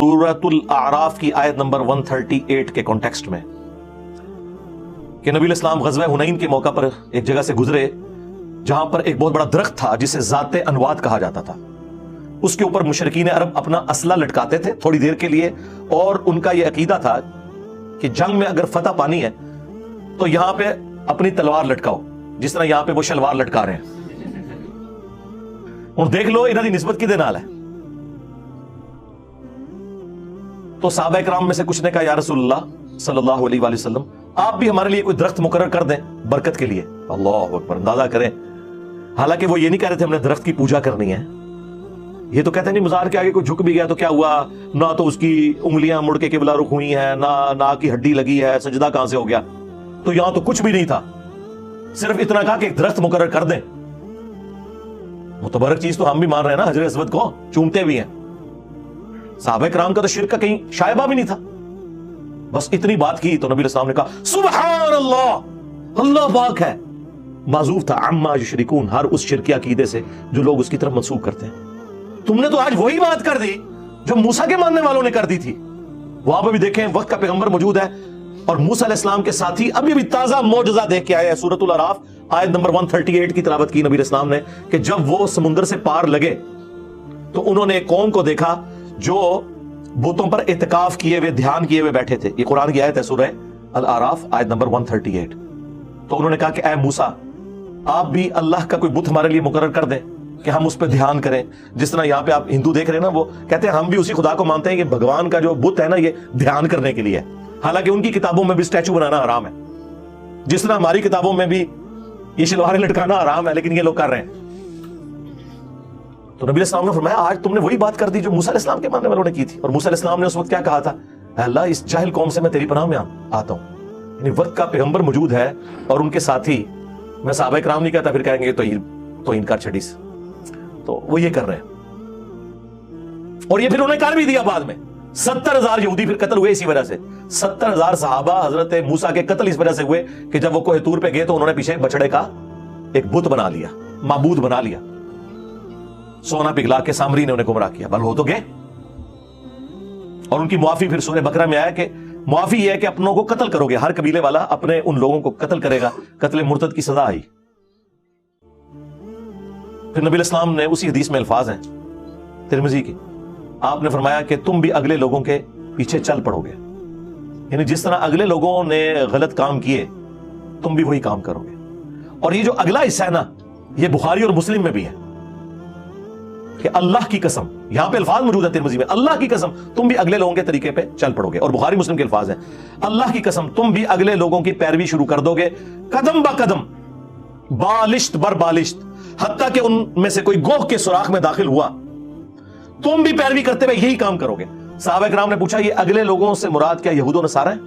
سورۃ الاعراف کی آیت نمبر 138 کے کانٹیکسٹ میں کہ نبی الاسلام غزوہ حنین کے موقع پر ایک جگہ سے گزرے جہاں پر ایک بہت بڑا درخت تھا جسے ذات انواد کہا جاتا تھا. اس کے اوپر مشرکین عرب اپنا اسلحہ لٹکاتے تھے تھوڑی دیر کے لیے، اور ان کا یہ عقیدہ تھا کہ جنگ میں اگر فتح پانی ہے تو یہاں پہ اپنی تلوار لٹکاؤ، جس طرح یہاں پہ وہ شلوار لٹکا رہے ہیں. اور دیکھ لو انہاں دی نسبت کدے نال ہے. تو صحابہ کرام میں سے کچھ نے کہا یا رسول اللہ صلی اللہ علیہ وآلہ وسلم آپ بھی ہمارے لیے کوئی درخت مقرر کر دیں برکت کے لیے. اللہ اکبر، اندازہ کریں. حالانکہ وہ یہ نہیں کہہ رہے تھے ہم نے درخت کی پوجا کرنی ہے. یہ تو کہتے ہیں نہیں مزار کے آگے کوئی جھک بھی گیا تو کیا ہوا، نہ تو اس کی انگلیاں مڑ کے قبلہ رخ ہوئی ہیں، نہ ناک کی ہڈی لگی ہے، سجدہ کہاں سے ہو گیا. تو یہاں تو کچھ بھی نہیں تھا، صرف اتنا کہا کہ ایک درخت مقرر کر دیں. متبرک چیز تو ہم بھی مان رہے ہیں نا، حجر اسود کو چومتے بھی ہیں. صحابہ کرام کا تو شرک کا کہیں شائبہ بھی نہیں تھا. بس اتنی بات کی تو نبی الاسلام نے کہا سبحان اللہ، اللہ پاک ہے. معذوف تھا عما یشرکون، ہر اس شرکی عقیدے سے جو لوگ اس کی طرف منسوب کرتے ہیں. تم نے تو آج وہی بات کر دی جو موسیٰ کے ماننے والوں نے کر دی تھی. وہاں پہ بھی دیکھیں وقت کا پیغمبر موجود ہے اور موسیٰ علیہ السلام کے ساتھی ابھی بھی تازہ معجزہ دیکھ کے آئے ہیں. سورۃ الاعراف آیت نمبر 138 کی تلاوت کی نبی علیہ السلام نے کہ جب وہ سمندر سے پار لگے تو انہوں نے ایک قوم کو دیکھا جو بتوں پر اعتکاف کیے ہوئے، دھیان کیے ہوئے بیٹھے تھے. یہ قرآن کی آیت ہے سورہ الاعراف آیت نمبر 138. تو انہوں نے کہا کہ اے موسیٰ آپ بھی اللہ کا کوئی بت ہمارے لیے مقرر کر دیں کہ ہم اس پہ دھیان کریں. جس طرح یہاں پہ آپ ہندو دیکھ رہے ہیں نا، وہ کہتے ہیں ہم بھی اسی خدا کو مانتے ہیں کہ بھگوان کا جو بت ہے نا یہ دھیان کرنے کے لیے. حالانکہ ان کی کتابوں میں بھی اسٹیچو بنانا حرام ہے، جس طرح ہماری کتابوں میں بھی یہ شلواریں لٹکانا حرام ہے، لیکن یہ لوگ کر رہے ہیں. تو نبی علیہ السلام نے فرمایا آج تم نے وہی بات کر دی جو موسیٰ علیہ السلام کے ماننے والوں نے کی تھی. اور موسیٰ علیہ السلام نے اس وقت کیا کہا تھا، اے اللہ اس جاہل قوم سے میں تیری پناہ میں آتا ہوں. یعنی وقت کا پیغمبر موجود ہے اور ان کے ساتھی، میں صحابہ کرام نہیں کہتا، پھر کہیں گے تو انکار چھڑیس، تو وہ یہ کر رہے ہیں. اور یہ پھر انہوں نے کر بھی دیا. بعد میں 70,000 یہودی پھر قتل ہوئے اسی وجہ سے. 70,000 صحابہ حضرت موسیٰ کے قتل اس وجہ سے ہوئے کہ جب وہ کوہ طور پہ گئے تو انہوں نے پیچھے بچڑے کا ایک بت بنا لیا، معبود بنا لیا. سونا پگھلا کے سامری نے انہیں گمراہ کیا. بل ہو تو گئے. اور ان کی معافی پھر سورہ بقرہ میں آیا کہ معافی یہ ہے کہ اپنوں کو قتل کرو گے، ہر قبیلے والا اپنے ان لوگوں کو قتل کرے گا. قتل مرتد کی سزا آئی. پھر نبی الاسلام نے اسی حدیث میں الفاظ ہیں ترمذی کی، آپ نے فرمایا کہ تم بھی اگلے لوگوں کے پیچھے چل پڑو گے. یعنی جس طرح اگلے لوگوں نے غلط کام کیے تم بھی وہی کام کرو گے. اور یہ جو اگلا حصہ ہے نا، یہ بخاری اور مسلم میں بھی ہے کہ اللہ کی قسم، یہاں پہ الفاظ موجود ہے ترمذی میں، اللہ کی قسم تم بھی اگلے لوگوں کے طریقے پہ چل پڑو گے. اور بخاری مسلم کے الفاظ ہیں اللہ کی قسم تم بھی اگلے لوگوں کی پیروی شروع کر دو گے، قدم با قدم، بالشت بر بالشت، حتیٰ کہ ان میں سے کوئی گوہ کے سوراخ میں داخل ہوا تم بھی پیروی کرتے ہوئے یہی کام کرو گے. صحابہ کرام نے پوچھا یہ اگلے لوگوں سے مراد کیا یہود و نصارہ ہیں؟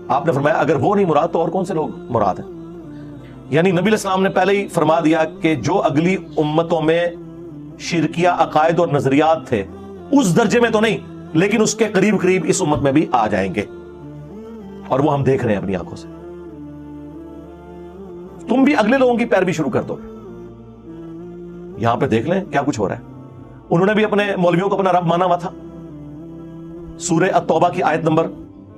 آپ نے فرمایا اگر وہ نہیں مراد تو اور کون سے لوگ مراد ہیں؟ یعنی نبی علیہ السلام نے پہلے ہی فرما دیا کہ جو اگلی امتوں میں شرکیہ عقائد اور نظریات تھے اس درجے میں تو نہیں، لیکن اس کے قریب قریب اس امت میں بھی آ جائیں گے، اور وہ ہم دیکھ رہے ہیں اپنی آنکھوں سے. تم بھی اگلے لوگوں کی پیروی شروع کر دو گے. یہاں پہ دیکھ لیں کیا کچھ ہو رہا ہے. انہوں نے بھی اپنے مولویوں کو اپنا رب مانا ہوا تھا. سورہ التوبہ کی آیت نمبر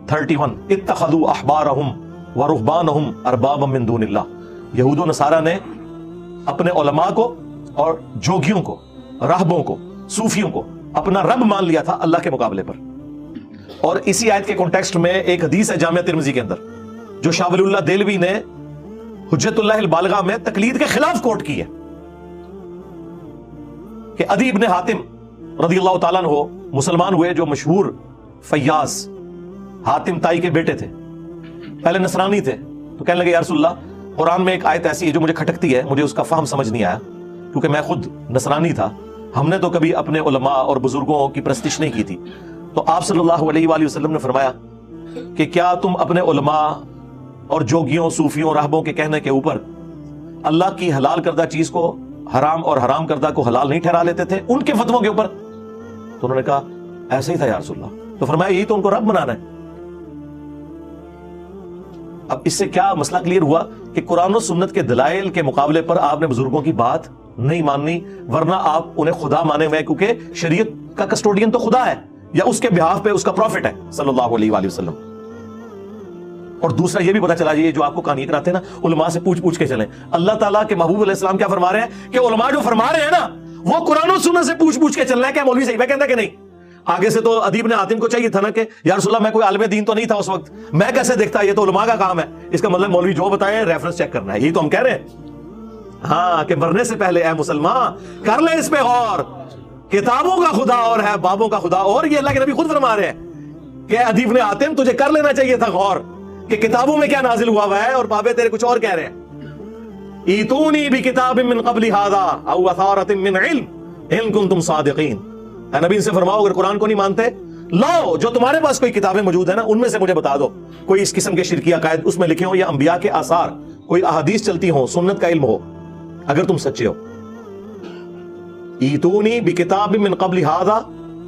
31 اتخذوا احبارہم ورہبانہم اربابا من دون اللہ. یہود و نصارہ نے اپنے علماء کو اور جوگیوں کو، راہبوں کو، صوفیوں کو اپنا رب مان لیا تھا اللہ کے مقابلے پر. اور اسی آیت کے کانٹیکسٹ میں ایک حدیث ہے جامعہ ترمذی کے اندر جو شاہ ولی اللہ دہلوی نے حجت اللہ البالغہ میں تقلید کے خلاف کوٹ کی ہے کہ عدی ابن حاتم رضی اللہ تعالیٰ عنہ مسلمان ہوئے، جو مشہور فیاض حاتم تائی کے بیٹے تھے. پہلے نصرانی تھے تو کہنے لگے یا رسول اللہ قرآن میں ایک آیت ایسی ہے جو مجھے کھٹکتی ہے، مجھے اس کا فہم سمجھ نہیں آیا کیونکہ میں خود نصرانی تھا، ہم نے تو کبھی اپنے علماء اور بزرگوں کی پرستش نہیں کی تھی. تو آپ صلی اللہ علیہ وآلہ وسلم نے فرمایا کہ کیا تم اپنے علماء اور جوگیوں، صوفیوں، راہبوں کے کہنے کے اوپر اللہ کی حلال کردہ چیز کو حرام اور حرام کردہ کو حلال نہیں ٹھہرا لیتے تھے ان کے فتووں کے اوپر؟ تو انہوں نے کہا ایسا ہی تھا یا رسول اللہ. تو فرمایا یہی تو ان کو رب بنانا ہے. اب اس سے کیا مسئلہ کلیئر ہوا کہ قرآن و سنت کے دلائل کے مقابلے پر آپ نے بزرگوں کی بات نہیں ماننی، ورنہ آپ انہیں خدا مانے ہوئے، کیونکہ شریعت کا کسٹوڈین تو خدا ہے، یا اس کے بہاف پہ اس کا پروفٹ ہے صلی اللہ علیہ وآلہ وسلم. اور دوسرا یہ بھی پتا چلا یہ جو آپ کو کہانی کراتے ہیں نا علماء سے پوچھ پوچھ کے چلیں. اللہ تعالیٰ کے محبوب علیہ السلام کیا فرما رہے ہیں کہ علماء جو فرما رہے ہیں نا وہ قرآن و سنت سے پوچھ پوچھ کے چلنا ہے. کیا مولوی صحیح کہتا ہے کہ نہیں؟ آگے سے تو ادیب نے حاتم کو چاہیے تھا نا کہ یا رسول اللہ میں کوئی عالم دین تو نہیں تھا اس وقت, میں کیسے دیکھتا, یہ تو علماء کا کام ہے. اس کا مطلب مولوی جو بتائے ریفرنس چیک کرنا ہے. یہی تو ہم کہہ رہے ہیں ہاں کہ مرنے سے پہلے اے مسلمان کر لے اس پہ غور, کتابوں کا خدا اور ہے بابوں کا خدا اور. یہ اللہ کے نبی خود فرما رہے ہیں کہ ادیب نے حاتم تجھے کر لینا چاہیے تھا غور کہ کتابوں میں کیا نازل ہوا ہے, اور بابے تیرے کچھ اور کہہ رہے ہیں. ایتونی بکتاب من قبل ھذا او اثارۃ من علم ان کنتم صادقین. اے نبی ان سے فرماؤ اگر قرآن کو نہیں مانتے لاؤ جو تمہارے پاس کوئی کتابیں موجود ہیں نا ان میں سے مجھے بتا دو کوئی اس قسم کے شرکی عقائد اس میں لکھے ہوں یا انبیاء کے آثار, کوئی احادیث چلتی ہوں, سنت کا علم ہو, اگر تم سچے ہو. ایتونی بکتاب من قبل ھذا,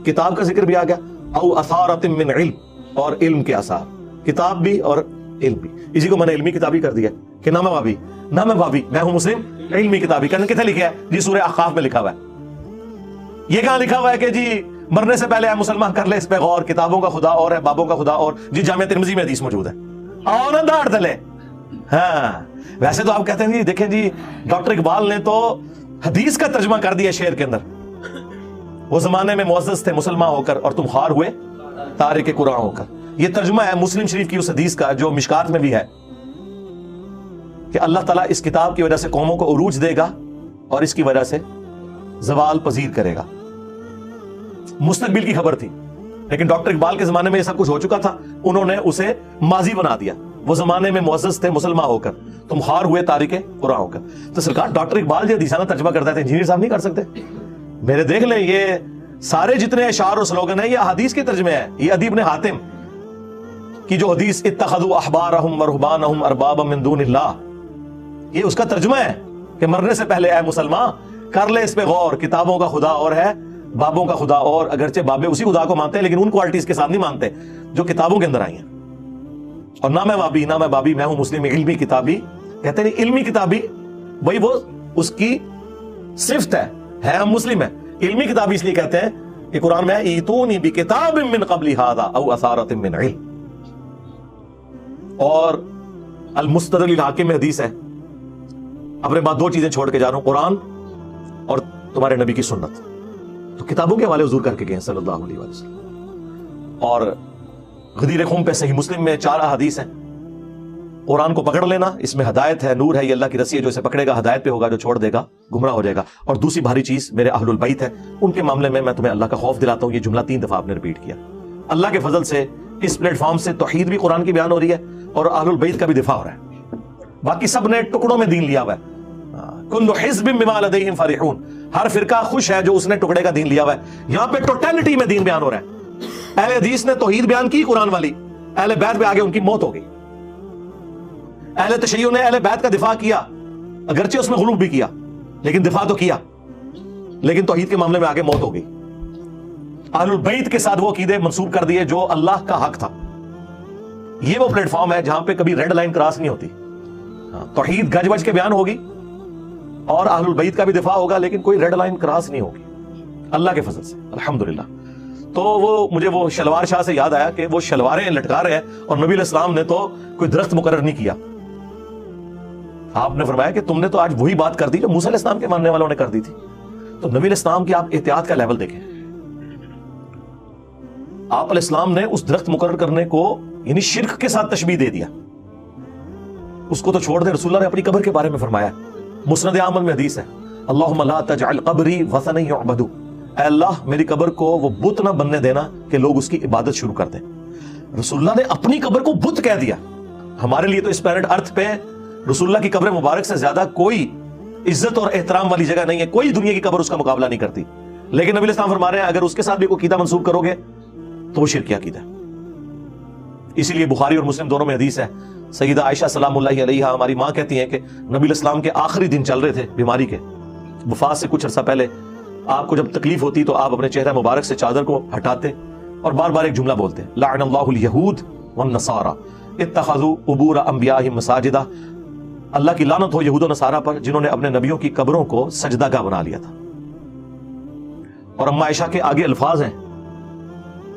کتاب کا ذکر بھی آ گیا, او اثارۃ من علم, اور علم کے آثار, کتاب بھی اور علم بھی. اسی کو میں نے علمی کتابی کر دیا کہ نہ میں بابی میں ہوں مسلم, علمی کتابی. کتنے لکھا ہے جی؟ سورہ احقاف میں لکھا ہوا ہے. یہ کہاں لکھا ہوا ہے کہ جی مرنے سے پہلے اے مسلمان کر لے اس پہ غور, کتابوں کا خدا اور ہے بابوں کا خدا اور. جی جامعہ ترمذی میں حدیث موجود ہے, آؤ نا داڑھ تلے. ہاں ویسے تو آپ کہتے ہیں جی دیکھیں جی ڈاکٹر اقبال نے تو حدیث کا ترجمہ کر دیا شعر کے اندر. وہ زمانے میں معزز تھے مسلمان ہو کر اور تم خوار ہوئے تارک قرآن ہو کر. یہ ترجمہ ہے مسلم شریف کی اس حدیث کا جو مشکات میں بھی ہے کہ اللہ تعالیٰ اس کتاب کی وجہ سے قوموں کو عروج دے گا اور اس کی وجہ سے زوال پذیر کرے گا. مستقبل کی خبر تھی لیکن ڈاکٹر اقبال کے زمانے میں یہ سب کچھ ہو چکا تھا, انہوں نے اسے ماضی بنا دیا. وہ زمانے میں معزز تھے مسلمان ہو کر تم خوار ہوئے تارک قرآن ہو کر. تو سرکار ڈاکٹر اقبال جو حدیثانہ ترجمہ کرتا ہے انجینئر صاحب نہیں کر سکتے؟ میرے دیکھ لیں یہ سارے جتنے اشعار اور سلوگن ہیں یہ احادیث کے ترجمے ہیں. یہ ادیب نے حاتم کی جو حدیث اتخذوا احبارهم ورهبانهم اربابا من دون اللہ, یہ اس کا ترجمہ ہے کہ مرنے سے پہلے اے مسلمان کر لے اس پہ غور, کتابوں کا خدا اور ہے بابوں کا خدا اور. اگرچہ بابے اسی خدا کو مانتے ہیں لیکن ان کوالٹیز کے ساتھ نہیں مانتے جو کتابوں کے اندر آئی ہیں. اور نہ میں بابی میں ہوں مسلم علمی کتابی. کہتے ہیں علمی کتابی وہی وہ اس کی صفت ہے ہم مسلم ہے. علمی کتابی اس لیے کہتے ہیں کہ قرآن میں ایتونی بکتاب من قبل ھذا او اثارۃ من علم. اور المستدرک للحاکم میں حدیث ہے, اپنے بعد دو چیزیں چھوڑ کے جا رہا ہوں, قرآن اور تمہارے نبی کی سنت. تو کتابوں کے حوالے حضور کر کے گئے صلی اللہ علیہ وسلم. اور غدیر خم پہ صحیح مسلم میں 4 احادیث ہیں. قرآن کو پکڑ لینا, اس میں ہدایت ہے, نور ہے, یہ اللہ کی رسی ہے, جو اسے پکڑے گا ہدایت پہ ہوگا, جو چھوڑ دے گا گمراہ ہو جائے گا. اور دوسری بھاری چیز میرے اہل البیت ہے, ان کے معاملے میں تمہیں اللہ کا خوف دلاتا ہوں. یہ جملہ 3 دفعہ آپ نے ریپیٹ کیا. اللہ کے فضل سے اس پلیٹ فارم سے توحید بھی قرآن کی بیان ہو رہی ہے اور اہل البیت کا بھی دفاع ہو رہا ہے. باقی سب نے ٹکڑوں میں دین لیا ہوا ہے. کل حزب بما لدیہم فرحون, ہر فرقہ خوش ہے جو اس نے ٹکڑے کا دین لیا ہوا ہے. یہاں پہ ٹوٹیلٹی میں دین بیان ہو رہا ہے. اہل حدیث نے توحید بیان کی قرآن والی, اہل بیت پہ آگے ان کی موت ہو گئی. اہل تشیع نے اہل بیت کا دفاع کیا, اگرچہ اس میں غلو بھی کیا لیکن دفاع تو کیا, لیکن توحید کے معاملے میں آگے موت ہو گئی. اہل البیت کے ساتھ وہ عقیدے منسوب کر دیے جو اللہ کا حق تھا. یہ وہ پلیٹ فارم ہے جہاں پہ کبھی ریڈ لائن کراس نہیں ہوتی. توحید گج بج کے بیان ہوگی اور اہل البیت کا بھی دفاع ہوگا لیکن کوئی ریڈ لائن کراس نہیں ہوگی اللہ کے فضل سے الحمدللہ. تو وہ مجھے وہ شلوار شاہ سے یاد آیا کہ وہ شلواریں لٹکا رہے ہیں اور نبی علیہ السلام نے تو کوئی درخت مقرر نہیں کیا. آپ نے فرمایا کہ تم نے تو آج وہی بات کر دی جو موسیٰ علیہ السلام کے ماننے والوں نے کر دی تھی. تو نبی علیہ السلام کی آپ احتیاط کا لیول دیکھیں. آپ علیہ السلام نے اس درخت مقرر کرنے کو یعنی شرک کے ساتھ تشبیہ دے دیا. اس کو تو چھوڑ دیں, رسول اللہ نے اپنی قبر کے بارے میں فرمایا, مسند احمد میں حدیث ہے, اللہم لا تجعل قبری وثنا یعبد, اے اللہ میری قبر کو وہ بت نہ بننے دینا کہ لوگ اس کی عبادت شروع کر دیں. رسول اللہ نے اپنی قبر کو بت کہہ دیا. ہمارے لیے تو اس پلانٹ ارتھ پہ رسول اللہ کی قبر مبارک سے زیادہ کوئی عزت اور احترام والی جگہ نہیں ہے, کوئی دنیا کی قبر اس کا مقابلہ نہیں کرتی. لیکن نبی علیہ السلام فرما رہے ہیں اگر اس کے ساتھ بھی کوئی عقیدہ منسوب کرو گے تو وہ شرکی عقیدہ ہے. اسی لیے بخاری اور مسلم دونوں میں حدیث ہے, سیدہ عائشہ سلام اللہ علیہا ہماری ماں کہتی ہیں کہ نبی علیہ السلام کے آخری دن چل رہے تھے بیماری کے, وفات سے کچھ عرصہ پہلے. آپ کو جب تکلیف ہوتی تو آپ اپنے چہرہ مبارک سے چادر کو ہٹاتے اور بار بار ایک جملہ بولتے, لعن اللہ الیہود والنصارى اتخذوا قبور انبیائہم مساجدا, اللہ کی لعنت ہو یہود و نصارہ پر جنہوں نے اپنے نبیوں کی قبروں کو سجدہ گاہ بنا لیا تھا. اور اما عائشہ کے آگے الفاظ ہیں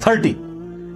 30,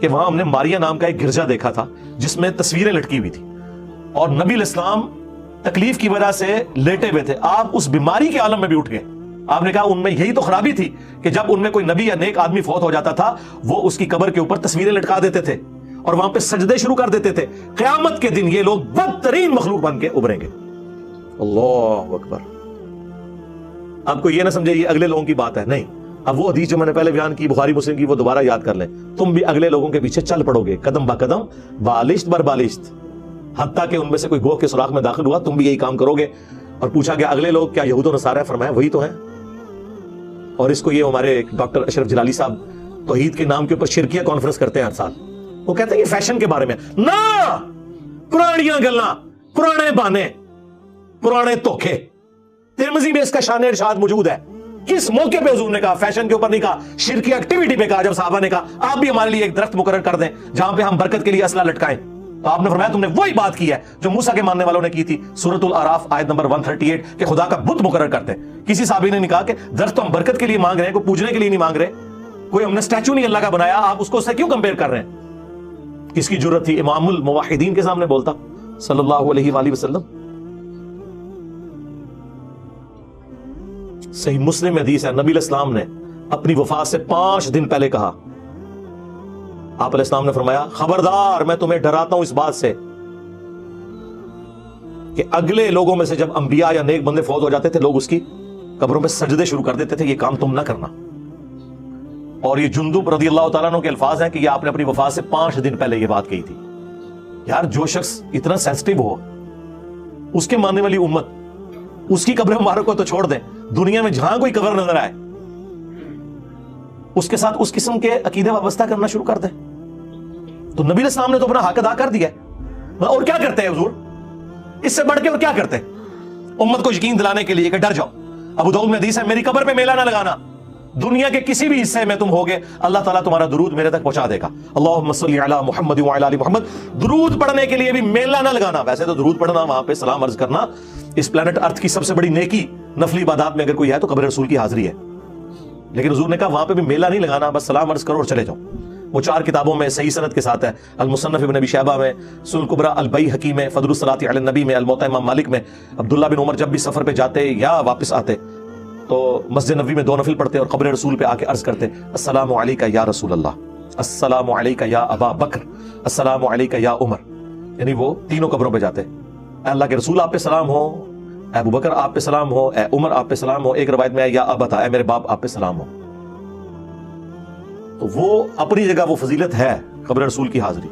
کہ وہاں ہم نے ماریا نام کا ایک گرجا دیکھا تھا جس میں تصویریں لٹکی ہوئی تھی اور نبی علیہ السلام تکلیف کی وجہ سے لیٹے ہوئے تھے. آپ اس بیماری کے عالم میں بھی اٹھ گئے. آپ نے کہا ان میں یہی تو خرابی تھی کہ جب ان میں کوئی نبی یا نیک آدمی فوت ہو جاتا تھا وہ اس کی قبر کے اوپر تصویریں لٹکا دیتے تھے اور وہاں پہ سجدے شروع کر دیتے تھے. قیامت کے دن یہ لوگ بدترین مخلوق بن کے ابھریں گے. اللہ اکبر. آپ کو یہ نہ سمجھے یہ اگلے لوگوں کی بات ہے, نہیں. اب وہ حدیث جو میں نے پہلے بیان کی بخاری مسلم کی وہ دوبارہ یاد کر لیں. تم بھی اگلے لوگوں کے پیچھے چل پڑو گے قدم با قدم, بالشت بر بالشت, حتیٰ کہ ان میں سے کوئی گوہ کے سوراخ میں داخل ہوا تم بھی یہی کام کرو گے. اور پوچھا گیا اگلے لوگ کیا یہود و نصارہ ہیں؟ فرمایا وہی تو ہیں. اور اس کو یہ ہمارے ڈاکٹر اشرف جلالی صاحب توحید کے نام کے اوپر شرکیہ کانفرنس کرتے ہیں ہر سال. وہ کہتے ہیں یہ فیشن کے بارے میں نہ, پرانیاں گلاں, پرانے بانے, پرانے دھوکے. ترمذی میں اس کا شان ارشاد موجود ہے. کس موقع پہ حضور نے کہا؟ فیشن کے اوپر نہیں کہا, شرکی ایکٹیویٹی پہ کہا. جب صحابہ نے کہا آپ بھی ہمارے لیے ایک درخت مقرر کر دیں جہاں پہ ہم برکت کے لیے اسلحہ لٹکائیں, تو آپ نے فرمایا تم نے وہی بات کی ہے جو موسیٰ کے ماننے والوں نے کی تھی. سورۃ الاعراف آیت نمبر 138 کہ خدا کا بت مقرر کرتے. کسی صحابی نے نہیں کہا کہ درخت تو ہم برکت کے لیے مانگ رہے ہیں, کوئی پوجنے کے لیے نہیں مانگ رہے, کوئی ہم نے اسٹیچو نہیں اللہ کا بنایا, آپ اس کو اس سے کیوں کمپیئر کر رہے ہیں؟ کس کی جرت تھی امام الموحدین کے سامنے بولتا صلی اللہ علیہ وآلہ وسلم. صحیح مسلم میں حدیث ہے, نبی علیہ السلام نے اپنی وفات سے 5 دن پہلے کہا, آپ علیہ السلام نے فرمایا خبردار میں تمہیں ڈراتا ہوں اس بات سے کہ اگلے لوگوں میں سے جب انبیاء یا نیک بندے فوت ہو جاتے تھے لوگ اس کی قبروں پہ سجدے شروع کر دیتے تھے, یہ کام تم نہ کرنا. اور یہ جندب رضی اللہ تعالیٰ عنہ کے الفاظ ہیں کہ یہ آپ نے اپنی وفات سے 5 دن پہلے یہ بات کہی تھی. یار جو شخص اتنا سینسٹیو ہو, اس کے ماننے والی امت, اس کی قبر مبارک کو تو چھوڑ دیں, دنیا میں جہاں کوئی قبر نظر آئے اس کے ساتھ اس قسم کے عقیدے وابستہ کرنا شروع کر دیں. تو نبی علیہ السلام نے تو اپنا حق ادا کر دیا ہے. اور کیا کرتے ہیں حضور اس سے بڑھ کے؟ اور کیا کرتے ہیں امت کو یقین دلانے کے لیے کہ ڈر جاؤ؟ ابو داؤد میں حدیث ہے میری قبر پہ میلہ نہ لگانا, دنیا کے کسی بھی حصے میں تم ہوگے اللہ تعالیٰ تمہارا درود میرے تک پہنچا دے گا. اللہم صلی علی محمد وعلی آل محمد. درود پڑھنے کے لیے بھی میلہ نہ لگانا. ویسے تو درود پڑھنا, وہاں پہ سلام عرض کرنا اس پلانٹ ارتھ کی سب سے بڑی نیکی نفلی عبادات میں اگر کوئی ہے تو قبر رسول کی حاضری ہے. لیکن حضور نے کہا وہاں پہ بھی میلہ نہیں لگانا, بس سلام عرض کرو اور چلے جاؤ. وہ 4 کتابوں میں صحیح سند کے ساتھ ہے, المصنف ابن ابی شیبہ میں, سنن کبریٰ البیہقی میں, فضل الصلاۃ علی النبی میں, الموطأ امام مالک میں. عبداللہ بن عمر جب بھی سفر پہ جاتے یا واپس آتے تو مسجد نبوی میں 2 نفل پڑھتے اور قبر رسول پہ آ کے عرض کرتے السلام علیکہ یا رسول اللہ, السلام علیکہ یا ابا بکر, السلام علیکہ یا عمر. یعنی وہ تینوں قبروں پہ جاتے, اے اللہ کے رسول آپ پہ سلام ہو, اے ابو بکر آپ پہ سلام ہو, اے عمر آپ پہ سلام ہو, ایک روایت میں یا ابتا, اے میرے باپ آپ پہ سلام ہو. تو وہ اپنی جگہ وہ فضیلت ہے قبر رسول کی حاضری,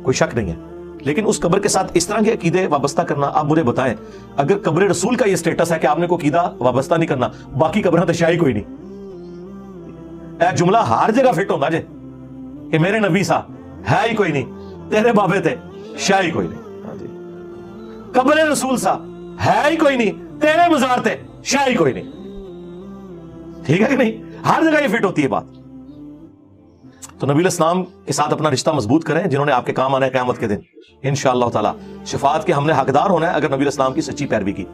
کوئی شک نہیں ہے. لیکن اس قبر کے ساتھ اس طرح کے عقیدے وابستہ کرنا, آپ مجھے بتائیں اگر قبر رسول کا یہ سٹیٹس ہے کہ آپ نے کوئی عقیدہ وابستہ نہیں کرنا, باقی قبریں تو شاہی کوئی نہیں. اے جملہ ہر جگہ فٹ ہونا جے کہ میرے نبی سا ہے ہی کوئی نہیں, تیرے بابے تھے شاہی کوئی نہیں, قبر رسول سا ہے ہی کوئی نہیں, تیرے مزار تھے شاہی کوئی نہیں. ٹھیک ہے کہ نہیں؟ ہر جگہ یہ فٹ ہوتی ہے بات. تو نبی علیہ السلام کے ساتھ اپنا رشتہ مضبوط کریں جنہوں نے آپ کے کام آنا ہے قیامت کے دن. انشاءاللہ تعالی شفاعت کے ہم نے حقدار ہونا ہے اگر نبی علیہ السلام کی سچی پیروی کی.